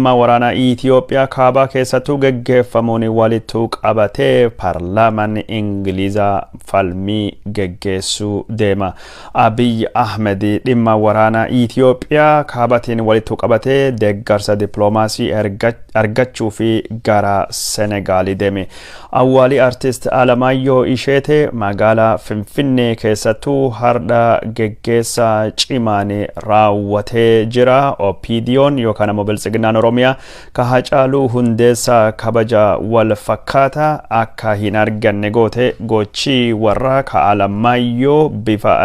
waraana Itoophiyaa kaabaa keessattuu gaggeeffamuun walitti qabatee paarlaamaan Ingilizaa falmii gaggeessuu deema. Abiy Ahmed dhimma waraana Itoophiyaa kaabatiin walitti qabatee deeggarsa dippiloomaasii argachuu fi gara Senegaal deeme. Awwaali artist Alamaayyoo Isheetee magaalaa Finfinnee keessattuu hardha gaggeessaa cimaan raawwatee jira. Opiidiyoon yookaan ammoo biltsiginnaan Oromiyaa ka Hacaaluu Hundeessaa kabaja wal fakkaata akka hin arganne goote gochi warra ka Alamaayyoo bifa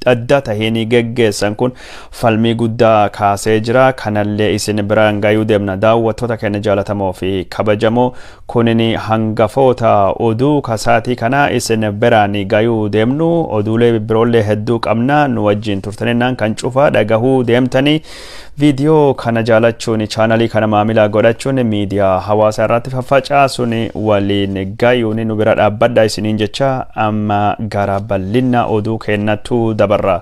adda taheen gaggeessan kun falmii guddaa kaasee jira. Kanallee isin biraan gayuu deemna. Daawwattoota keenya jaalatamoo fi kabajamoo kunin hangafoota oduu kasaatii kana isin biraan gayuu deemnu. Oduulee biroollee hedduu qabna. Nu wajjin turtaninnaan kan cufa dhagahuu deemtanii viidiyoo kana jaalachuun chaanalii kana maamila godhachuun miidiyaa hawaasaa irratti faffacaasuun waliin gayuun nu bira dhaabbadha isiniin jecha amma gara bal'ina oduu kennatu dabarra.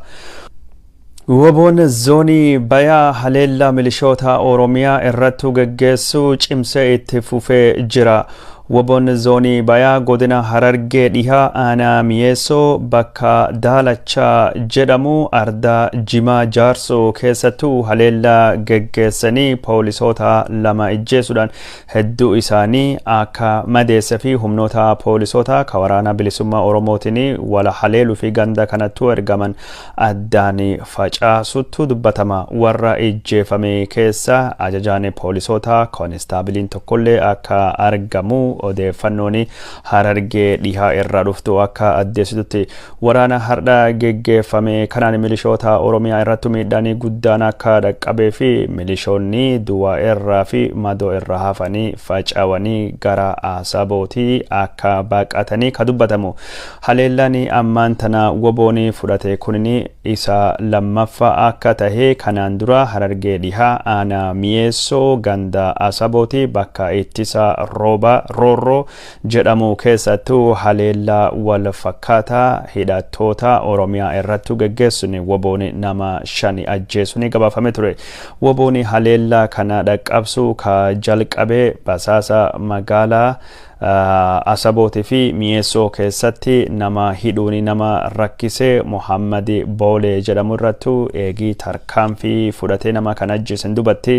Woboon zoonii bayaa haleellaa milishoota Oromiyaa irratti gaggeessuu cimsee itti fufee jira. Woboon zoonii bayaa godina Harargee dhihaa aanaa Mi'eessoo bakka Daalachaa jedhamu arda Jimaa Jaarsoo keessattuu haleellaa gaggeessanii poolisoota lama ijjeessuudhaan hedduu isaanii akka madeesse fi humnoota poolisoota ka waraana bilisummaa Oromootiin wala haleeluu fi ganda kanattuu ergaman addaan facaasuttu dubbatama. Warra ijjeefame keessa ajajaan poolisoota koonistaabiliin tokkollee akka argamu odeeffannooni Harargee dhihaa irraa dhuftu akka addeessitutti. Waraana hardha geggeeffame kanaan milishoota Oromiyaa irratti miidhaan guddaan akka dhaqqabee fi milishoonni du'a irraa fi madoo irraa hafanii faca'anii gara Asabootii akka baqatanii ka dubbatamu. Haleellaan ammaan tana woboon fudhate kunni isa lammaffaa akka tahe kanaan dura Harargee dhihaa aanaa Mi'eessoo ganda Asabootii bakka ittisa roorroo jedhamu keessattuu haleellaa wal fakkaataa hidhattoota Oromiyaa irratti gaggeessuun woboon nama 5 ajjeesuun gabaafame ture. Woboon haleellaa kana dhaqqabsuu ka jalqabee basaasa magaalaa Asabootii fi Mi'eessoo keessatti nama hidhuun nama rakkisee Muhammad Boolee jedhamu irratti eegii tarkaanfii fudhatee nama kan ajjeesan dubatti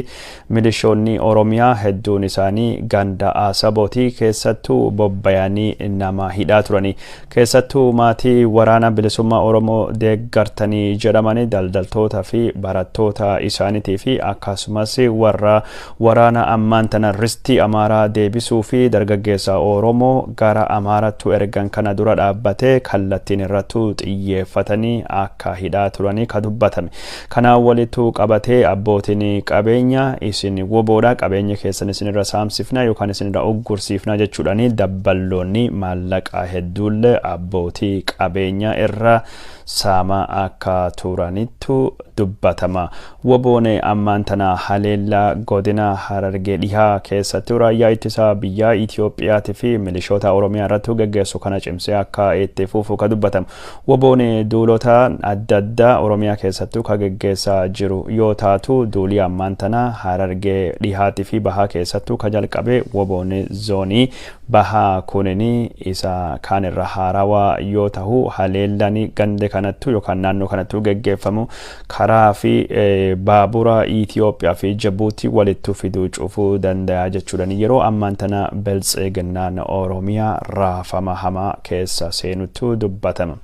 milishoonni Oromiyaa hedduun isaanii ganda Asabootii keessattuu bobbayanii nama hidhaa turani. Keessattuu maatii waraana bilisummaa Oromoo deeggartanii jedhamanii daldaltoota fi barattoota isaaniitii fi akkasumas warra waraana ammaan tana ristii Amaaraa deebisuu fi dargaggeessa Oromoo gara Amaarattu ergan kana dura dhaabbatee kallattiin irratti xiyyeeffatanii akka hidhaa turanii ka dubbatame. Kanaan walitti qabatee abbootiin qabeenya isin woboodha qabeenya keessan isinirra saamsifna yookaan isinirra uggursiifna jechuudhaani dabballoonni maallaqaa hedduullee abbootii qabeenya irra saama akka turanittu dubbatama. Woboon ammaan tana haleellaa godina Harargee dhihaa keessatti raayyaa ittisa biyyaa Itoophiyaa fi milishoota Oromiyaa irratti gaggeessu kana cimsee akka itti fufu ka dubbatamu. Woboon duulota adda addaa Oromiyaa keessattuu ka gaggeessaa jiru yoo taatu duulii ammaan tana Harargee dhihaatii fi bahaa keessattuu ka jalqabe woboon zoonii bahaa kunini isa kaan irra haarawaa yoo tahu haleellaan gande kanattu yookaan naannoo kanattu gaggeeffamu karaa fi baabura Itoophiyaa fi Jabuutii walitti fiduu cufuu danda'a jechuudhaan yeroo ammaan tana biltsiginnaan Oromiyaa raafama hamaa keessa seenutu dubbatama.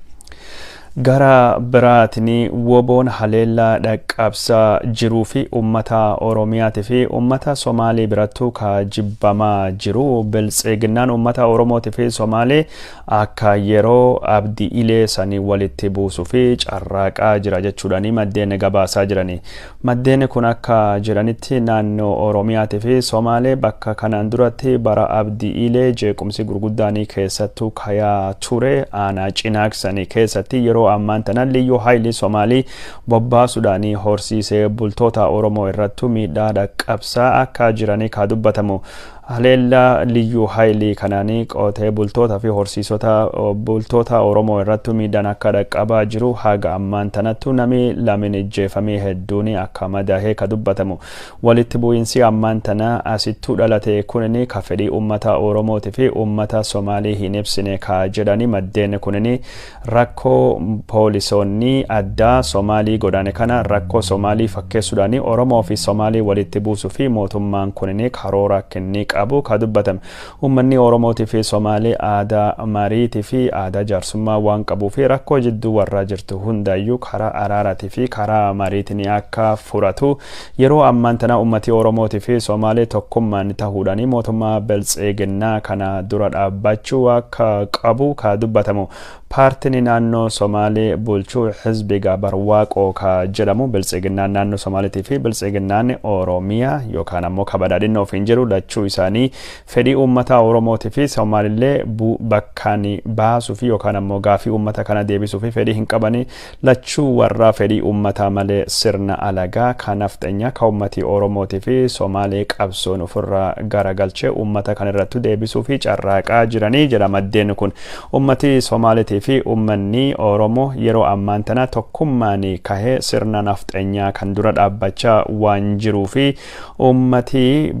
Gara biraatini woboon haleellaa dhaqqabsaa jiruu fi ummata Oromiyaatii fi ummata Somaalee birattuu ka jibbamaa jiru. Biltsiginnaan ummata Oromootii fi Somaalee akka yeroo abdii ilee sanii walitti buusuu fi carraaqaa jira jechuudhaani maddeen gabaasaa jirani. Maddeen kun akka jiranitti naannoo Oromiyaatii fi Somaalee bakka kanaan duratti bara abdii ilee jeequmsi gurguddaanii keessattuu kayaa ture aanaa Cinaaksanii keessatti yeroo ammaan tana liyyuu haayilii Somaalii bobbaasuudhaanii horsiisee bultoota Oromoo irratti miidhaa dhaqqabsaa akka jiranii ka dubbatamu. haleella liyyuu haayilii kanaanii qotee bultoota fi horsiisota bultoota Oromoo irratti miidhaan akka dhaqqabaa jiru haga ammaan tanattu namni lamin ijjeefamee hedduun akka madaa'ee ka dubbatamu. Walitti bu'iinsi ammaan tana asittuu dhalate kunini ka fedhii uummata Oromooti fi uummata Somaalii hin ibsine ka jedhani maddeen kunini rakkoo poolisoonni addaa Somaalii godhane kana rakkoo Somaalii fakkeessuudhaani Oromoo fi Somaalii walitti buusuu fi mootummaan kunini karoora kennii qabu ka dubbatame. Uummanni Oromooti fi Somaalii aadaa mariitii fi aadaa jaarsummaa waan qabuu fi rakkoo jidduu warra jirtu hundayyuu karaa araaraatii fi karaa mariitiin akka furatu yeroo ammaan tana uummati Oromooti fi Somaalii tokkummaan ta'uudhaani mootummaa Biltsiginnaa kana dura dhaabbachuu akka qabu ka dubbatamu. Paartiin naannoo Somaalii bulchuu Hizbiga Barwaaqoo ka jedhamu Biltsiginnaan naannoo Somaaliitii fi Biltsiginnaan Oromiyaa yookaan ammoo kabadhaadhinna ofiin jiru lachuu isaanii fedhii uummata Oromootii fi Somaalillee bakkaan baasuu fi yookaan ammoo gaafii uummata kana deebisuu fi fedhii hin qabani lachuu warra fedhii uummataa malee sirna alagaa kan nafxanyaa ka uummati Oromootii fi Somaalii qabsoon ofirraa garagalchee uummata kan irratti deebisuu fi carraaqaa jiranii jedha maddeen kun. Uummati Somaaliitii fi uummanni Oromoo yeroo ammaan tana tokkummaan kahee sirna nafxanyaa kan dura dhaabbachaa waan jiruu fi uummati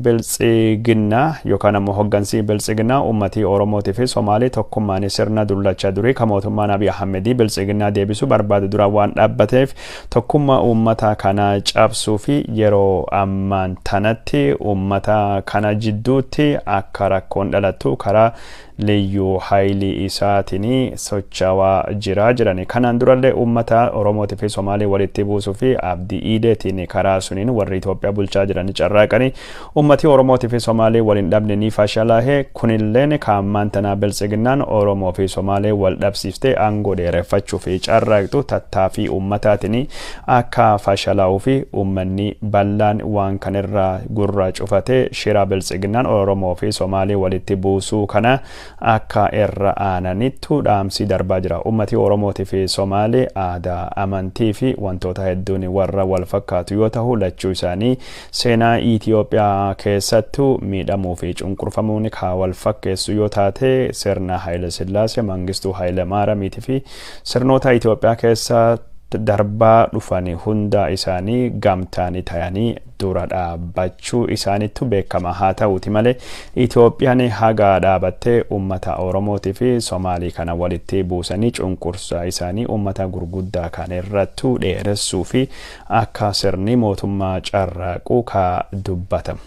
Biltsiginnaa yookaan ammoo hoggansi Biltsiginnaa uummati Oromootii fi Somaalii tokkummaan sirna dullachaa durii ka mootummaan Abiy Ahmedii Biltsiginnaa deebisuu barbaadu dura waan dhaabbateef tokkummaa uummata kana cabsuu fi yeroo ammaan tanatti uummata kana jidduutti akka rakkoon dhalattu karaa liyyuu haayilii isaatiin socho'aa jira jedhani. Kanaan durallee uummata Oromootii fi Somaalii walitti buusuu fi abdii iideetiin karaa suniin warri Itoophiyaa bulchaa jiran carraaqanii uummati Oromootii fi Somaalii waliin dhabne ni fashalaa'e. Kunilleen ka ammaan tana Biltsiginnaan Oromoo fi Somaalii wal dhabsiiftee aangoo dheereffachuu fi carraaqxu tattaaffii uummataatiin akka fashalaa'uu fi uummanni bal'aan waan kanarraa gurra cufatee shira Biltsiginnaan Oromoo fi Somaalii walitti buusuu kana akka irra aananittu dhaamsi darbaa jira. Uummati Oromootii fi Somaalii aadaa, amantii fi wantoota hedduun warra wal fakkaatu yoo ta'u lachuu isaanii seenaa Itoophiyaa keessattuu miidhamuu fi cunqurfamuun ka wal fakkeessu yoo taate sirna Haayile Sillaasee, Mangistuu Haayile Maaramiitii fi sirnoota Itoophiyaa keessa darbaa dhufani hunda isaanii gamtaanii ta'anii dura dhaabbachuu isaanittu beekama. Haa ta'uuti malee Itoophiyaan haga dhaabattee uummata Oromootii fi Somaalii kana walitti buusanii cunqursaa isaanii uummata gurguddaa kan irrattu dheeressuu fi akka sirni mootummaa carraaquu ka dubbatamu.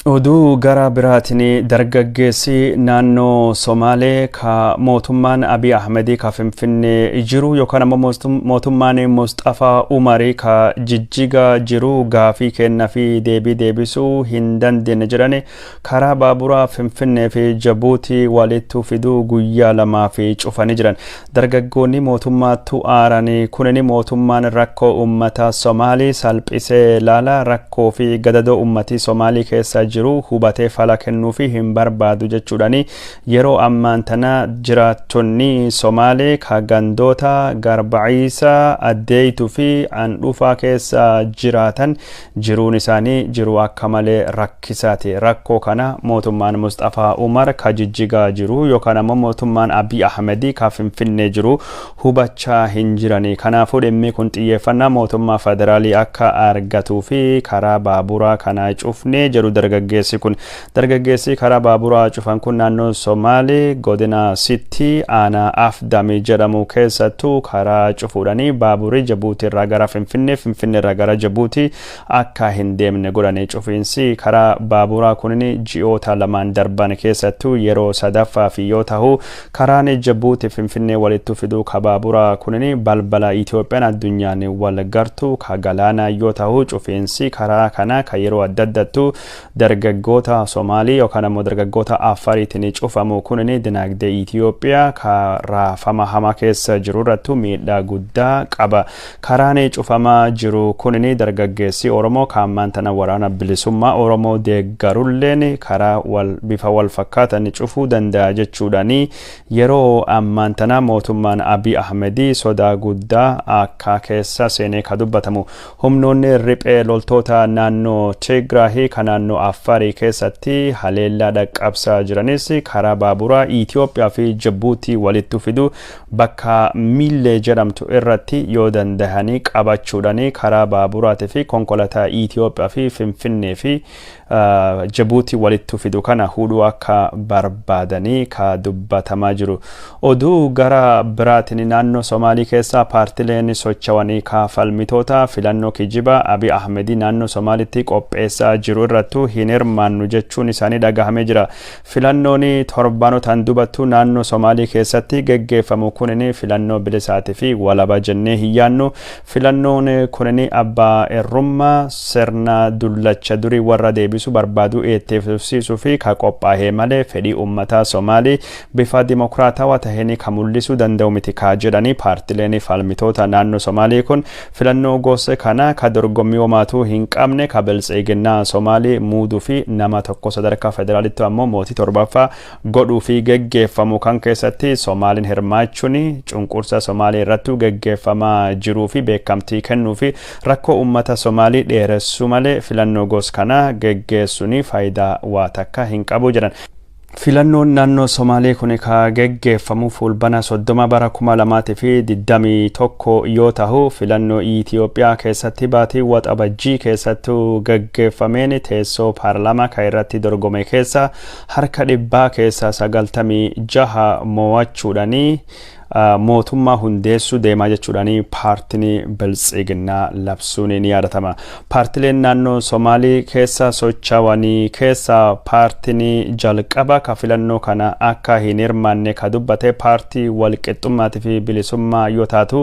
Oduu gara biraatiin dargaggeessi naannoo Somaalee ka mootummaan Abiy Ahmedii ka Finfinnee jiru yookaan ammoo mootummaan Mustafaa Umarii ka Jijjiga jiru gaafii kennaa fi deebii deebisuu hin dandeenye jedhani karaa baaburaa Finfinnee fi Jabuutii walitti fiduu guyyaa lamaa fi cufanii jiran. Dargaggoonni mootummaatu aaranii kunini mootummaan rakkoo uummata Somaalii salphisee laala rakkoo fi gadadoo uummati Somaalii keessa jiru hubatee fala kennuu fi hin barbaadu jechuudhaani yeroo ammaan tana jiraattonni Somaalee ka gandoota Garbaciisa, Addeeytuu fi Andhufaa keessa jiraatan jiruun isaanii jiru akka malee rakkisaati. Rakkoo kana mootummaan Mustafaa Umar ka Jijjigaa jiru yookaan ammoo mootummaan Abiy Ahmedii ka Finfinnee jiru hubachaa hin jirani. Kanaafuu dhimmi kun xiyyeeffannaa mootummaa federaalii akka argatuu fi karaa baaburaa kana cufnee jedhu dargaggeessi kun. Dargaggeessi karaa baaburaa cufan kun naannoo Somaalee godina Sitti aanaa Afdami jedhamu keessattuu karaa cufuudhaanii baaburii Jabuutii irraa gara Finfinnee, Finfinnee irraa gara Jabuutii akka hin deemne godhanii cufiinsi karaa baaburaa kunini ji'oota lamaan darban keessattuu yeroo sadaffaa fi yoo ta'u karaan Jabuutii Finfinnee walitti fiduu ka baaburaa kunini balbala Itoophiyaan addunyaan wal gartu ka galaanaa yoo ta'u cufiinsi karaa kana ka yeroo adda addattu dargaggoota Somaalii yookaan ammoo dargaggoota Afariitiin cufamu kunini dinagdee Itoophiyaa ka raafama hamaa keessa jiru irratti miidhaa guddaa qaba. Karaan cufamaa jiru kunini dargaggeessi Oromoo ka ammaan tana waraana bilisummaa Oromoo deeggarulleen karaa bifa wal fakkaatan cufuu danda'a jechuudhaani yeroo ammaan tana mootummaan Abiy Ahmedii sodaa guddaa akka keessa seenee ka dubbatamu. Humnoonni riphee loltoota naannoo Tigraahii ka naannoo Affarii keessatti haleellaa dhaqqabsaa jiranis karaa baaburaa Itoophiyaa fi Jibuutii walitti fidu bakka Millee jedhamtu irratti yoo dandahanii qabachuudhaan karaa baaburaatii fi konkolaataa Itoophiyaa fi Finfinnee fi Jibuutii walitti fidu kana hudhuu akka barbaadanii ka dubbatamaa jiru. Oduu gara biraatiin naannoo Somaalii keessaa paartileen socho'anii ka falmitoota filannoo kijiba Abiy Ahmed naannoo Somaaliitti qopheessaa jiru irrattuu hin hirmaannu jechuun isaanii dhagahamee jira. Filannoon torbanotaan dubattuu naannoo Somaalii keessatti geggeeffamu kunin filannoo bilisaatii fi walaba jennee hin yaannu. Filannoon kunin abbaa irrummaa sirna dullacha durii warra deebisu barbaadu eettefsiisuu fi ka qophaa'ee malee fedhii uummataa Somaalii bifa dimokiraatawaa taheen ka mul'isuu danda'u miti ka jedhanii paartileen falmitoota naannoo Somaalii kun filannoo gosa kana ka dorgommii homaatu hin qabne ka biltsiginnaa Somaalii muuduu fi nama tokko sadarkaa federaalitti ammoo mootii torbaffaa godhuu fi geggeeffamu kan keessatti Somaaliin hirmaachuun cunqursa Somaalii irratti geggeeffamaa jiruu fi beekamtii kennuu fi rakkoo uummata Somaalii dheeressuu malee filannoo gosa kana geggeessuun faayidaa waa takka hin qabu jedhan. Filannoon naannoo Somaalee kun ka geggeeffamu fulbana 30 bara 2021 yoo ta'u filannoo Itoophiyaa keessatti baatii waxabajjii keessattuu geggeeffameen teessoo paarlaamaa ka irratti dorgome keessa harka dhibbaa keessa 96 mo'achuudhaanii mootummaa hundeessuu deemaa jechuudhaanii paartiin biltsiginnaa labsuun ni yaadatama. Paartileen naannoo Somaalii keessa socho'anii keessa paartiin jalqaba ka filannoo kana akka hin hirmaanne ka dubbate paartii walqixxummaatii fi bilisummaa yoo taatu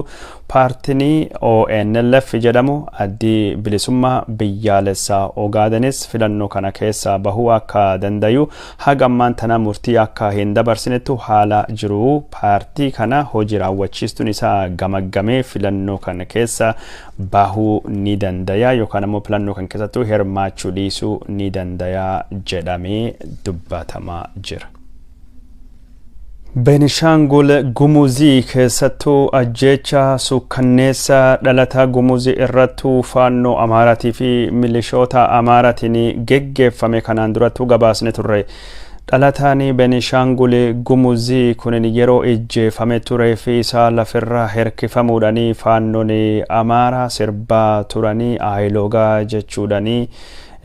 paartiin ONLF jedhamu addi bilisummaa biyyaalessaa Ogadenis filannoo kana keessa bahuu akka dandayu hagammaan tana murtii akka hin dabarsinetu haala jiru. Paartii kana hojii raawwachiistuun isaa gamaggamee filannoo kana keessa bahuu ni dandaya yookaan ammoo filannoo kan keessattuu hirmaachuu dhiisuu ni dandaya jedhamee dubbatamaa jira. Beenishaangul Gumuzii keessattuu ajjeecha sukkanneessa dhalataa Gumuzii irrattuu faannoo Amaaraatii fi milishoota Amaaraatiin geggeeffame kanaan durattuu gabaasne turre. Dhalataan Beenishaangul Gumuzii kunin yeroo ijjeefame turee fi isaa lafirraa hirkifamuudhaanii faannoon Amaaraa sirbaa turanii aayiloogaa jechuudhaanii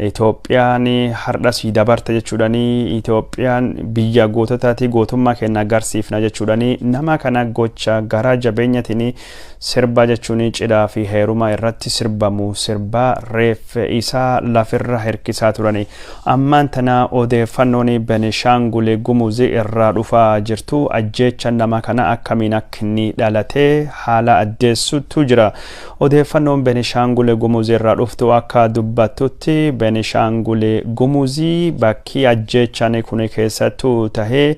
Itoophiyaan hardhasii dabarte jechuudhaanii Itoophiyaan biyya goototaati gootummaa kenna agarsiifna jechuudhaanii nama kana gocha garaa jabeenyatiin sirba jechuun cidhaa fi heerumaa irratti sirbamu sirbaa reef isaa lafirra hirkisaa turanii. Ammaan tana odeeffannoon Beenishaangul Gumuzii irraa dhufaa jirtu ajjeecha nama kana akkamiin akka inni dhalatee haala addeessutu jira. Odeeffannoon Beenishaangul Gumuzii irraa dhuftu akka dubbattutti Beenishaangul Gumuzii bakki ajjeechaan kun keessattuu tahee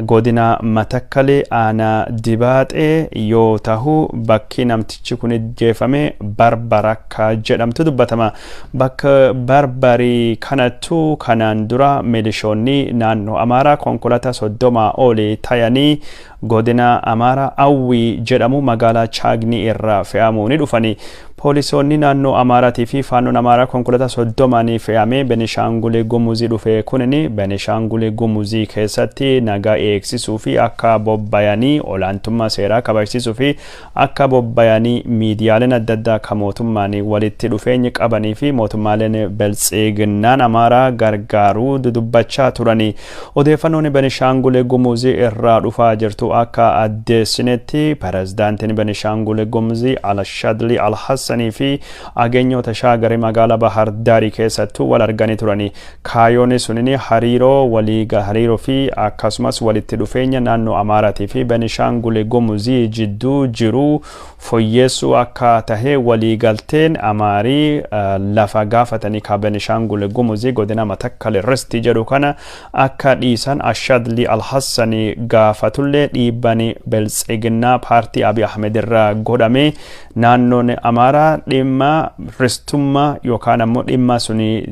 godina Matakkale aanaa Dibaaxee yoo tahu bakki namtichi kun ijjeefame Barbarakka jedhamtu dubbatama. Bakka Barbarii kanattu kanaan dura milishoonni naannoo Amaaraa konkolaataa 30 olii tayanii godina Amaaraa Awwii jedhamu magaalaa Chaagni irraa fe'amuun dhufanii. Poolisoonni naannoo Amaaraatii fi faannoon Amaaraa konkolaataa 30 fe'amee Beenishaangul Gumuzii dhufe kunini Beenishaangul Gumuzii keessatti nagaa eegsisuu fi akka bobbayanii olaantummaa seeraa kabachiisuu fi akka bobbayanii miidiyaaleen adda addaa ka mootummaan walitti dhufeenyi qabanii fi mootummaaleen biltsiginnaan Amaaraa gargaaruu dudubbachaa turanii. Odeeffannoon Beenishaangul Gumuzii irraa dhufaa jirtu akka addeessinetti pirezidaantiin Beenishaangul Gumuzii Alshadli Alhassan fi ageenyoota shaagari magaalaa Bahar Daarii keessattuu wal arganii turanii. Kaayoon sunini hariiroo fi akkasumas walitti dhufeenya naannoo Amaaraatii fi Beenishaangul Gumuzii jidduu jiru fooyyessuu akka tahee waliigalteen Amaarii lafa gaafatanii ka Beenishaangul Gumuzii godina Matakkal irratti jedhu kana akka dhiisan Ashadli Alhassani gaafatullee dhiibbanii biltsiginnaa paartii Abiy Ahmed irraa godhame naannoon Amaaraa dhimma ristummaa yookaan ammoo dhimma suni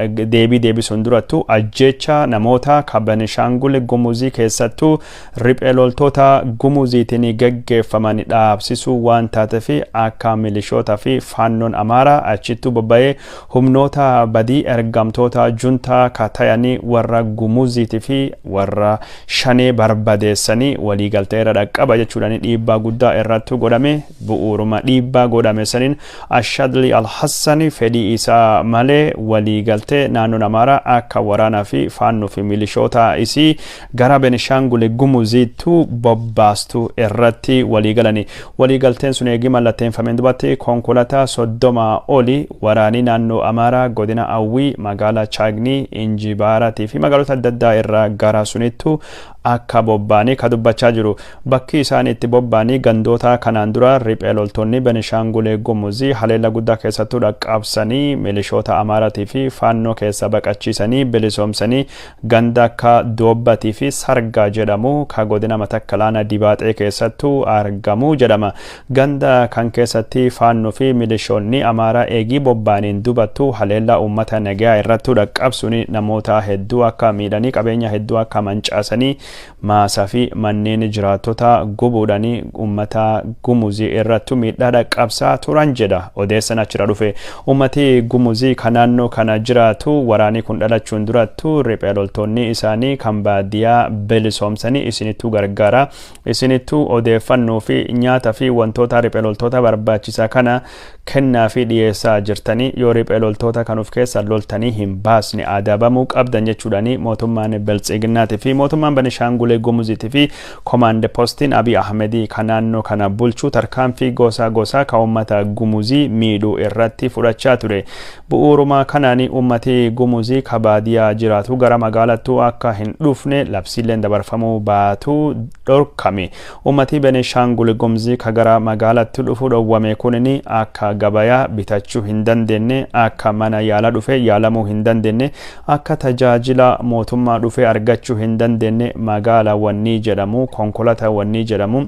deebisuun durattu ajjecha namoota Benishaangul Gumuzii keessattuu riphee loltoota Gumuziitiin gaggeeffaman dhaabsisuu waan taateef akka milishootaa fi faannoon Amaaraa achittuu bobba'ee humnoota badii ergamtoota juntaa katayanii warra Gumuziitii fi warra shanee barbadeessanii waliigalteera dhaqqaba jechuudhaan dhiibbaa guddaa irratti godhame. Bu'uuruma dhiibbaa godhame saniin Ashadli Al-Hassani fedhii isaa malee waliigaltee naannoon Amaaraa akka waraanaa fi faannoo fi milishoota isii gara Benishaangul Gumuziitti bobbaastu irratti waliigalani. Waliigalteen sun eegi mallatteeffameen duubatti konkolaataa 30 oli waraanii naannoo Amaaraa godina Awwii magaalaa Chaagnii Injibaaratii fi magaalota adda addaa irraa gara sunittu akka bobbaanii ka dubbachaa jiru. Bakki isaan itti bobbaanii gandoota kanaan dura riphee loltoonni Benishaangul Gumuzii haleella guddaa keessattuu dhaqqabsanii milishoota Amaaraatii fi faannoo keessa baqachiisanii bilisoomsanii ganda akka Doobbatii fi Sargaa jedhamu ka godina Matakkalaana Dibaaxee keessattuu argamu jedhama. Ganda kan keessatti faannoo fi milishoonni Amaaraa eegii bobbaaniin dubattu haleella uummata nagaa irratti dhaqqabsuun namoota hedduu akka miidhanii qabeenya hedduu akka mancaasanii maasaa fi manneen jiraattota gubuudhanii uummata Gumuzii irratti miidhaa dhaqqabsaa turan jedha odeessan achirra dhufe. Uummati Gumuzii kan naannoo kana jiraatu waraanii kun dhalachuun durattu riphee loltoonni isaanii kan baadiyyaa bilisoomsanii isinittuu gargaara, isinittuu odeeffannoo fi nyaata fi wantoota riphee loltoota barbaachisaa kana kennaa fi dhiyeessaa jirtanii yoo riphee loltoota kanuuf keessa loltanii hin baasne adabamuu qabdan jechuudhaani mootummaan Biltsiginnaatii fi mootummaan Benishaangul Gumuziitii fi komaande postiin Abiy Ahmedii kan naannoo kana bulchuu tarkaanfii gosaa ka uummata Gumuzii miidhuu irratti fudhachaa ture. Bu'uuruma kanaani uummati Gumuzii ka baadiyyaa jiraatu gara magaalattuu akka hin dhufne labsiileen dabarfamuu baatu dhorkame. Uummati Benishaangul Gumuzii ka gara magaalattuu dhufuu dhowwame kunini akka gabayaa bitachuu hin dandeenye, akka mana yaala dhufe yaalamuu hin dandeenye, akka tajaajila mootummaa dhufe argachuu hin dandeenye magaalaa wanni jedhamu konkolaataa wanni jedhamu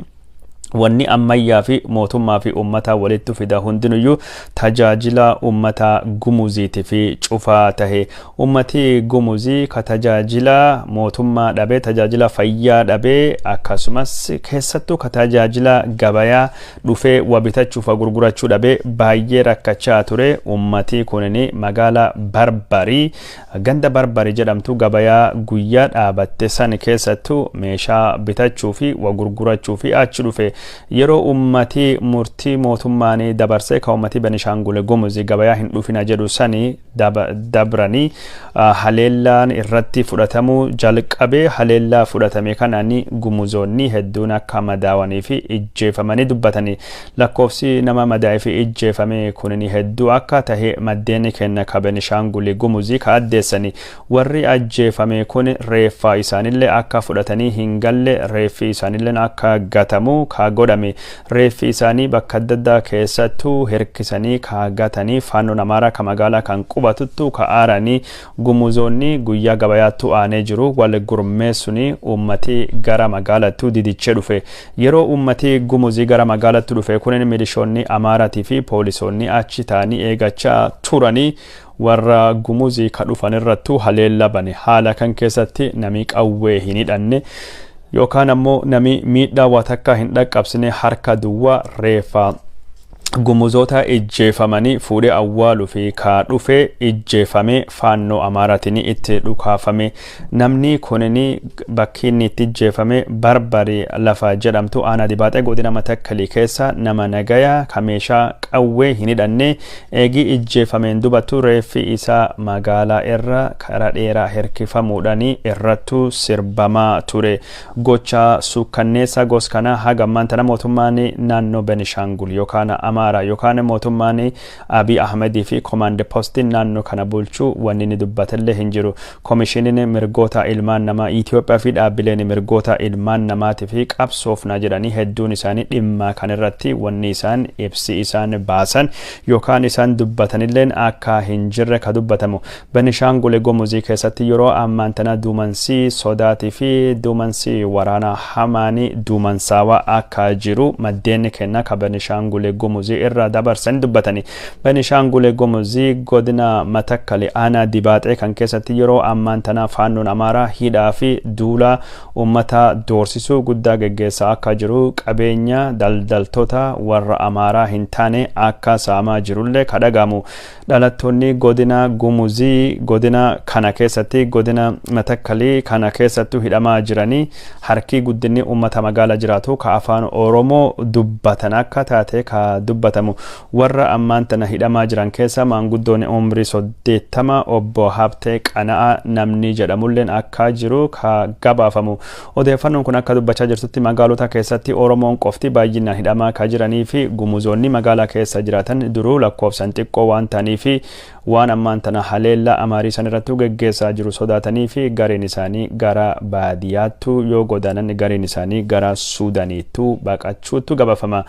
wanni ammayyaa fi mootummaa fi ummata walitti fida hundinuyyuu tajaajila ummata Gumuziitii fi cufaa tahe. Ummati Gumuzii ka tajaajila mootummaa dhabe, tajaajila fayyaa dhabe, akkasumas keessattuu ka tajaajila gabayaa dhufee wabitachuuf gurgurachuu dhabe baay'ee rakkachaa ture. Ummati kunini magaalaa Barbarii ganda Barbarii jedhamtu gabayaa guyyaa dhaabatte san keessattuu meeshaa bitachuu fi gurgurachuu fi achi dhufe. Yeroo ummati murtii mootummaanii dabarsee ka ummati Benishaangul Gumuzii gabayaa hin dhufina jedhu sanii dabranii haleellaan irratti fudhatamuu jalqabee haleellaa fudhatame kanaani Gumuzoonni hedduun akka madaawanii fi ijjeefamanii dubbatanii. Lakkoofsi nama madaa'ee fi ijjeefame kunini hedduu akka tahe maddeen kenna ka Benishaangul Gumuzii ka addeessanii. Warri ajjeefame kun reeffa isaanillee akka fudhatanii hin galle, reeffi isaanillee akka gatamu ka godhame. Reeffi isaanii bakka adda addaa keessattuu hirkisanii ka gatanii faannoon Amaaraa ka magaalaa kan qubatuttu ka aaranii Gumuzoonni guyyaa gabayaattu aanee jiru wal gurmeessuni ummati gara magaalattuu didichee dhufe. Yeroo ummati Gumuzii gara magaalattuu dhufe kunin milishoonni Amaaraatii fi poolisoonni achi ta'anii eegachaa turanii warra Gumuzii ka dhufan irrattu haleella bane. Haala kan keessatti nami qawwee hin hidhanne yookaan ammoo nami miidhaa waa takka hin dhaqqabsine harka duwwaa reeffa Gumuzoota ijjeefamanii fuudhee awwaaluu fi ka dhufe ijjeefame faannoo Amaaraatiin itti dhukaafame. Namni kunini bakki inni itti ijjeefame Barbarii lafa jedhamtu aanaa Dibaaxee godina Matakkalii keessa nama nagayaa ka meeshaa qawwee hin hidhanne eegii ijjeefameen dubattu reeffi isaa magaalaa irra karaa dheeraa hirkifamuudhaani irrattu sirbamaa ture. Gocha sukkanneessa gos kana hagammaan tana mootummaan naannoo Benishaangul yookaan yookaan mootummaan Abiy Ahmedii fi komaande postiin naannoo kana bulchuu wanni ni dubbatallee hin jiru. Komishiniin mirgoota ilmaan namaa Itoophiyaa fi dhaabbileen mirgoota ilmaan namaatiif fi qabsoofna jedhanii hedduun isaanii dhimma kan irratti wanni isaan ibsi isaan baasan yookaan isaan dubbatanillee akka hin jirre ka dubbatamu. Benishaangul Gumuzii keessatti yeroo ammaan tana duumansii sodaatii fi duumansii waraanaa hamaanii duumansaawaa akka jiru maddeen kenna ka Benishaangul Gumuzii Gumuzii irra dabarsan dubbatanii Beenishaangul Gumuzii godina Matakkal aanaa Dibaaxee kan keessatti yeroo ammaan tana faannoon Amaaraa hidhaa fi duula uummata doorsisuu guddaa geggeessaa akka jiru qabeenya daldaltoota warra Amaaraa hin taane akka saamaa jirullee kadhagamu dhalattoonni godina Gumuzii godina kana keessatti godina Matakkalii kana keessattu hidhamaa jiranii harki guddinni uummata magaala jiraatu ka afaan Oromoo dubbatan akka taate ka dubbatamu warra ammaan tana hidhamaa jiran keessa maanguddoonni umrii 80 obbo Habtee Qana'aa namni jedhamulleen akka jiru ka gabaafamu odeeffannoon kun akka dubbachaa jirtutti magaalota keessatti Oromoon qofti baay'inaan hidhamaa ka jiranii fi Gumuzoonni magaalaa keessa jiraatan duruu lakkoofsan xiqqoo waan ta'anii fi waan ammaan tana haleellaa amaarii san irratti geggeessaa jiru sodaatanii fi gareen isaanii gara baadiyyaattu yoo godaanan gareen isaanii gara Suudaaniittu baqachuutu gabaafama.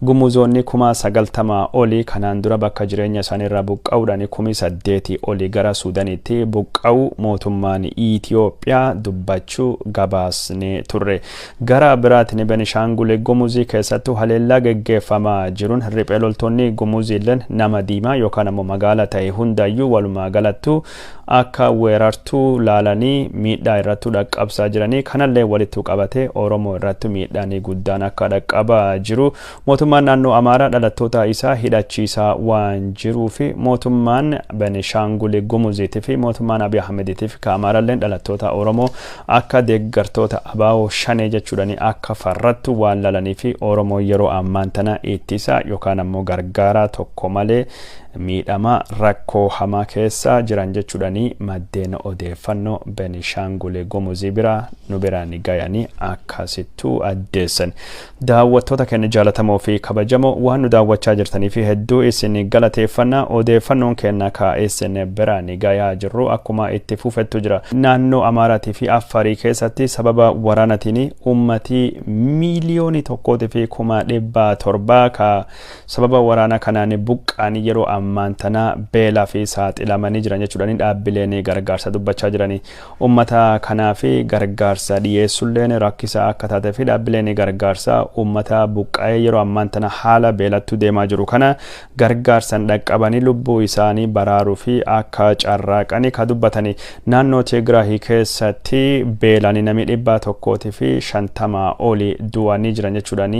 Gumuzoonni 90,000 olii kanaan dura bakka jireenya isaanii irraa buqqa'uudhaan 8,000 olii gara Suudaaniitti buqqa'u mootummaan Itoophiyaa dubbachuu gabaasne turre. Gara biraatiin Beenishaangul Gumuzii keessattuu haleellaa geggeeffamaa jiruun riphee loltoonni Gumuziilleen nama diimaa yookaan ammoo magaala ta'e hundayyuu walumaa galattu akka weerartuu laalanii miidhaa irratti dhaqqabsaa jiranii kanallee walitti qabatee Oromoo irratti miidhaan guddaan akka dhaqqabaa jiru mootummaan naannoo Amaaraa dhalattoota isaa hidhachiisaa waan jiruuf mootummaan Beenishaangul Gumuziitii fi mootummaan Abiy Ahmediitiif ka Amaaraallee dhalattoota Oromoo akka deeggartoota ABO shanee jechuudhaan akka farrattu waan laalanii fi Oromoo yeroo ammaan tana ittisa yookaan ammoo gargaaraa tokko malee miidhama rakkoo hamaa keessa jiran jechuudhaanii maddeen odeeffannoo Beenishaangul Gumuzii bira nu biraan gayanii akkasittuu addeessan. Daawwattoota keenya jaalatamoo fi kabajamoo waan nu daawwachaa jirtanii fi hedduu isin galateeffannaa odeeffannoon keenya ka isin biraan gayaa jirru akkuma itti fufettu jira. Naannoo Amaaraatii fi Affarii keessatti sababa waraanatiin ummati miiliyoonii tokkootii fi 700,000 ka sababa waraana kanaan buqqaanii yeroo ammaan tana beelaa fi saaxilamanii jiran jechuudhaan dhaabbileen gargaarsa dubbachaa jiranii ummata kanaa fi gargaarsa dhiyeessulleen rakkisaa akka taatee fi dhaabbileen gargaarsa ummata buqqa'ee yeroo ammaan tana haala beelattu deemaa jiru kana gargaarsan dhaqqabanii lubbuu isaanii baraaruu fi akka carraaqanii ka dubbatanii naannoo Tigraahii keessatti beelanii namni 150 olii du'anii jiran jechuudhaan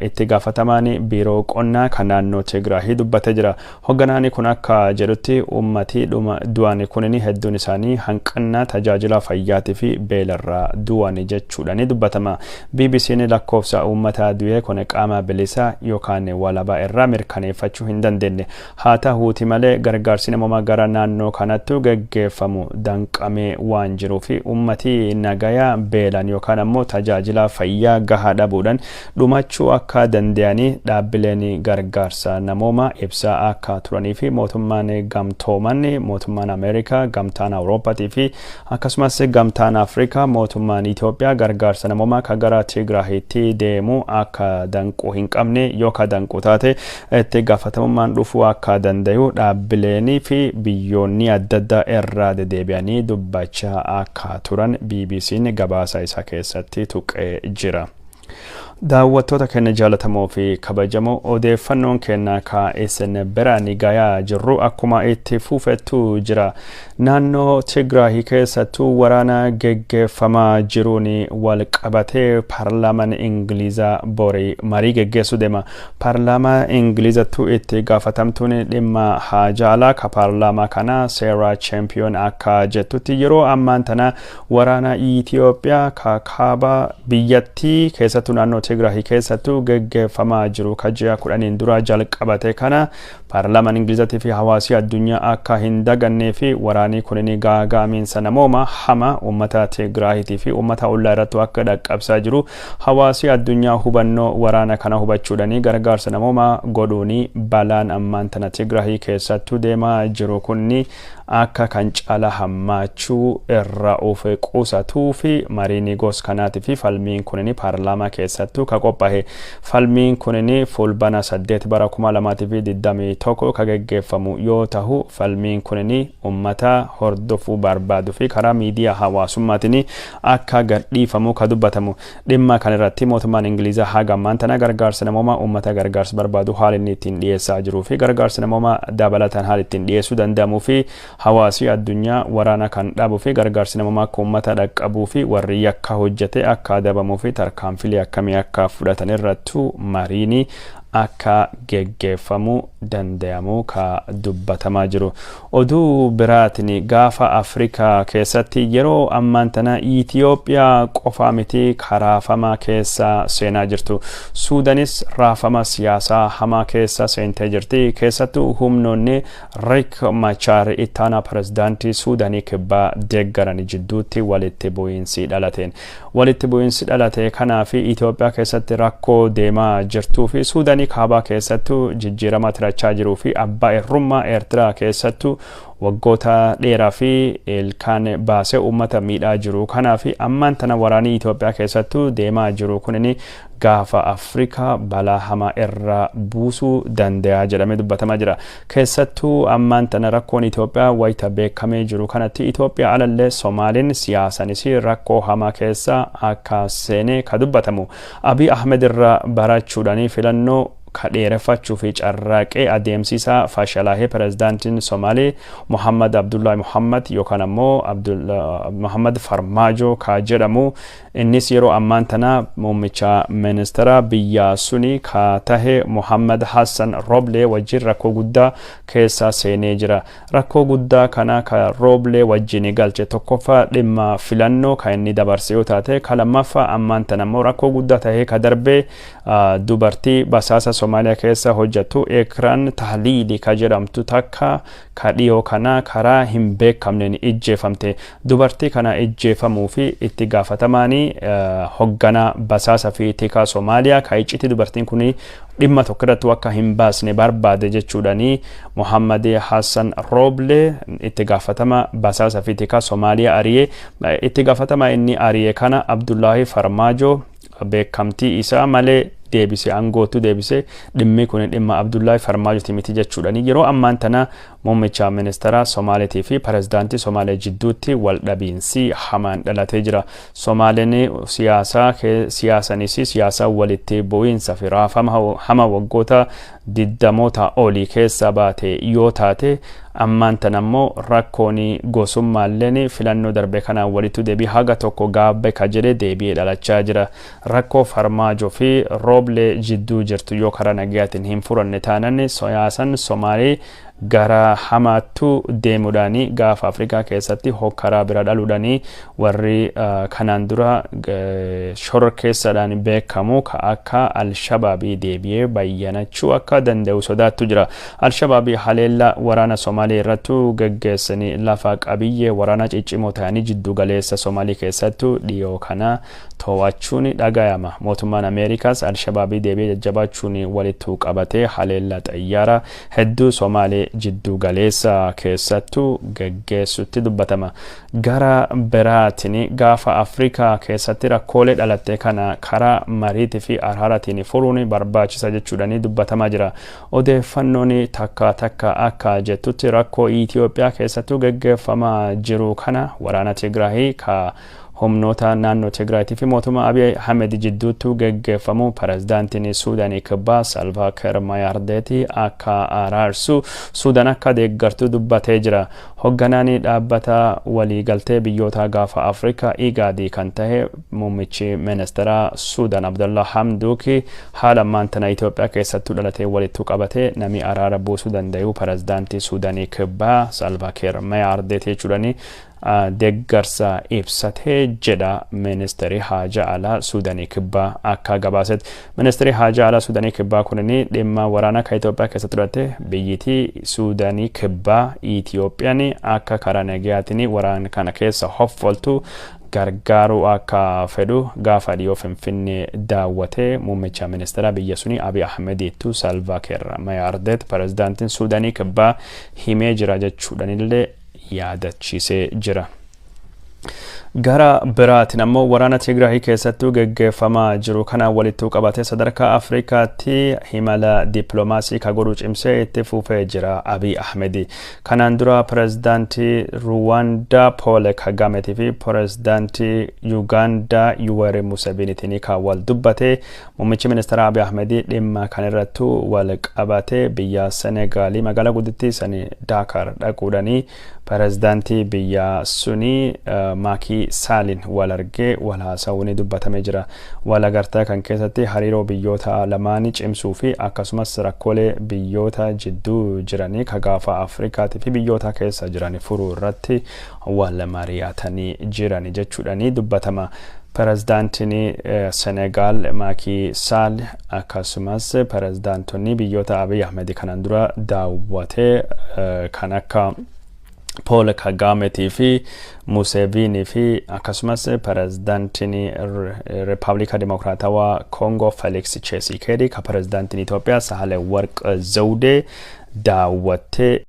itti gaafatamaan biiroo qonnaa kan naannoo Tigraahii dubbatee jira. Hogganaani kun akka jedhutti ummati du'anii kunini hedduun isaanii hanqina tajaajila fayyaatii fi beelarraa du'anii jechuudhaan dubbatama. BBC'n lakkoofsa ummata du'ee kun qaama bilisa yookaan walabaa irraa mirkaneeffachuu hin dandeenye. Haa ta'uuti malee gargaarsi namoomaa gara naannoo kanatti geggeeffamu danqamee waan jiruuf ummati nagayaa beelan yookaan ammoo tajaajila fayyaa gahaa dhabuudhaan dhumachuu akka danda'anii dhaabbileen gargaarsa namoomaa ibsaa akka turanii fi mootummaan gamtooman mootummaan Ameerikaa gamtaan Awurooppaatii fi akkasumas gamtaan Afrikaa mootummaan Itoophiyaa gargaarsa namoomaa ka gara Tigraahiitti deemu akka danquu hin qabne yookaan danquu taate itti gaafatamummaan dhufuu akka danda'u dhaabbileen fi biyyoonni adda addaa irraa dedeebi'anii dubbachaa akka turan BBC'n gabaasa isaa keessatti tuqee jira. Daawwattoota keenya jaalatamoo fi kabajamoo odeeffannoon keenya ka isin biraan gayaa jirru akkuma itti fufettu jira. Naannoo Tigraahii keessattuu waraana geggeeffamaa jiruun wal qabatee paarlaamaan Ingilizaa borii marii geggeessuu deema. Paarlaamaa Ingilizattuu itti gaafatamtuun dhimma haajaalaa ka paarlaamaa kana Sarah Champion akka jettutti yeroo ammaan tana waraana Itoophiyaa ka kaaba biyyattii keessattuu naannoo Tigraahii keessattuu geggeeffamaa jiru ka ji'a 10 dura jalqabate kana paarlaamaan Ingilizatii fi hawaasii addunyaa akka hin dagannee fi waraanii kunini gaaga'amiinsa namooma hama uummata Tigraahiitii fi uummata ollaa irratti akka dhaqqabsaa jiru hawaasii addunyaa hubannoo waraana kana hubachuudhaan gargaarsa namooma godhuuni balaan ammaan tana Tigraahii keessattuu deemaa jiru kunni akka kan cala hammaachuu irra ofe qusatuu fi mariin gos kanaati fi falmiin kunini paarlaamaa keessattuu ka qophaa'e falmiin kunini fulbana 8 bara 2021 tokko ka geggeeffamu yoo ta'u falmiin kunini ummata hordofuu barbaadu fi karaa miidiyaa hawaasummaatiin akka gadhiifamu ka dubbatamu. Dhimma kanarratti mootummaan Ingilizaa haga ammaan tana gargaarsa namoomaa ummata gargaarsa barbaadu haala inni ittiin dhiyeessaa jiruu fi gargaarsa namoomaa dabalataan haala ittiin dhiyeessuu danda'amuu fi hawaasi addunyaa waraana kan dhaabuu fi gargaarsi namoomaa akka ummata dhaqqabuu fi warri yakka hojjete akka adabamuu fi tarkaanfilee akkamii akka fudhatan irrattu mariini akka geggeeffamu danda'amu ka dubbatamaa jiru. Oduu biraatiin gaafa Afrikaa keessatti yeroo ammaan tana Itoophiyaa qofa miti karaafama keessa seenaa jirtu. Suudanis raafama siyaasaa hamaa keessa seentee jirti. Keessattuu humnoonni Riek Machar ittaanaa pirezidaantii Suudaanii kibbaa deeggaran jidduutti walitti bu'iinsi dhalateen. Walitti bu'iinsi dhalate kanaaf Itoophiyaa keessatti rakkoo deemaa jirtuu fi Suudaanii kaabaa keessattuu jijjiirama tirachaa jiruu fi abbaa irrummaa Eertiraa keessattuu waggoota dheeraa fi ilkaan baasee uummata miidhaa jiru. Kanaaf ammaan tana waraanii Itoophiyaa keessattuu deemaa jiru kunini gaafa Afrikaa balaa hamaa irra buusuu danda'a jedhamee dubbatamaa jira. Keessattuu ammaan tana rakkoon Itoophiyaa wayita beekamee jiru kanatti Itoophiyaa alallee Somaaliin siyaasanis rakkoo hamaa keessa akka seenee ka dubbatamu. Abiy Ahmed irra barachuudhaan filannoo kadheereffachuu fi carraaqee adeemsisaa fashalaahee pirezidaantiin Somaalee Mohammad Abdullahi Mohammad yookaan ammoo Mohammad Farmaajo ka jedhamu innis yeroo ammaan tana muummicha ministeera biyya suni ka tahe Mohammad Hassan Roble wajjin rakkoo guddaa keessa seenee jira. Rakkoo guddaa kana ka Roble wajjin galche tokkoffaa dhimma filannoo ka inni dabarse yoo taate ka lammaffaa ammaan tana ammoo rakkoo guddaa tahee ka darbee dubartii basaasa Somaaliyaa keessa hojjetu Ekraan Tahliili ka jedhamtu takka ka dhiyoo kana karaa hin beekamneen ijjeefamte. Dubartii kana ijjeefamuu fi itti gaafatamaan hoggana basaasa fi tikaa Somaaliyaa ka icciti dubartiin kun dhimma tokko irratti akka hin baasne barbaade jechuudhaani Mohammad Hassan Roble itti gaafatama basaasa fi tikaa Somaaliyaa ari'ee itti gaafatama inni ari'ee kana Abdullahi Farmaajo beekamtii isaa malee deebise angootu deebise dhimmi kun dhimma Abdullahi Farmaajo miti jechuudhaani yeroo ammaan tana muummicha ministeera Somaaliitii fi pirezidaantii Somaaliyaa jidduutti wal dhabiinsi hamaan dhalatee jira. Somaaleen siyaasa walitti bu'iinsa fi raafama hama waggoota 20 olii keessa baate yoo taate ammaan tana ammoo rakkoon gosummaalleen filannoo darbe kanaan walitti deebii haga tokko gaabbe ka jedhe deebi'ee dhalachaa jira. Rakkoo Farmaajo fi Roble jidduu jirtu yoo karaa nagayaatiin hin furanne taanaan siyaasan Somaalee gara hamaattu deemuudhaani gaafa Afrikaa keessatti hokkaraa bira dhaluudhaani warri kanaan dura shoror keessaadhaan beekamu ka akka Al-Shabaabii deebi'ee bayyanachuu akka danda'u sodaattu jira. Al-Shabaabii haleella waraana Somaalee irrattu gaggeessanii lafa qabiyyee waraana ciccimoo ta'anii jiddu galeessa Somaalii keessattu dhiyoo kana to'achuun dhagayama. Mootummaan Ameerikaas Al-Shabaabii deebi'ee jajjabaachuun walittu qabatee haleella xayyaara hedduu Somaalee jiddu galeessa keessattu gaggeessutti dubbatama. Gara biraatiin gaafa Afrikaa keessatti rakkoolee dhalatte kana karaa mariitii fi araaraatiin furuun barbaachisa jechuudhaani dubbatamaa jira. Odeeffannoon takka akka jettutti rakkoo Itoophiyaa keessattu gaggeeffamaa jiru kana waraana Tigraahii ka humnoota naannoo Tigraayitii fi mootummaa Abiy Ahmed jidduutti gaggeeffamu pirezidaantiin Suudaanii kibbaa Salva Kiir Mayardeti akka araarsu Suudaan akka deeggartu dubbatee jira. Hogganaan dhaabbata waliigaltee biyyoota gaafa Afrikaa IGAD kan tahe muummichi ministeera Suudaan Abdullah Hamduki haala ammaan tana Itoophiyaa keessattuu dhalatee walitti qabatee namni araara buusuu danda'u pirezidaantii Suudaanii kibbaa Salva Kiir Mayardeti jechuudhaani deeggarsa ibsatee jedha ministeerri haajaa alaa Suudaanii kibbaa akka gabaasetti. Ministeerri haajaa alaa Suudaanii kibbaa kunini dhimma waraana ka Itoophiyaa keessatti dhalatte biyyittii Suudaanii kibbaa Itoophiyaan akka karaa nagayaatiin waraana kana keessa hoffoltu gargaaruu akka fedhu gaafa dhiyoo Finfinnee daawwatee muummicha ministeera biyya suni Abiy Ahmedittu Salva Kiir Mayardeti pirezidaantiin Suudaanii kibbaa himee jira jechuudhaanillee yaadachiisee jira. Gara biraatiin ammoo waraana Tigraay keessattuu gaggeeffamaa jiru kana walitti qabatee sadarkaa Afrikaatti himala dippiloomaasii ka godhu cimsee itti fufee jira Abiy Ahmed. Kanaan dura pirezidaantii Ruwaandaa Paul Kagame fi pirezidaantii Yuugaandaa Yoweri Museveniitiin kan wal dubbate. Muummichi ministeera Abiy Ahmed dhimma kanarratti wal qabate biyya Senegaalii magaalaa guddittii Dakar dhaquudhaan pirezidaantii biyya suni Macky Sallin wal argee wal haasawuun dubbatamee jira. Wal agartaa kan keessatti hariiroo biyyoota lamaanii cimsuu fi akkasumas rakkoolee biyyoota jidduu jiranii ka gaafa Afrikaatii fi biyyoota keessa jiran furuu irratti wal mari'atanii jiran jechuudhaan dubbatama. Pirezidaantiin Senegaal Macky Sall akkasumas pirezidaantonni biyyoota Abiy Ahmed kanaan dura daawwatee kan akka Paul Kagame fi Museveni fi akkasumas pirezidaantiin Republika Demokraatawaa Kongo Felix Tshisekedi ka pirezidaantiin Itoophiyaa Sahle Worq Zawudee daawwatee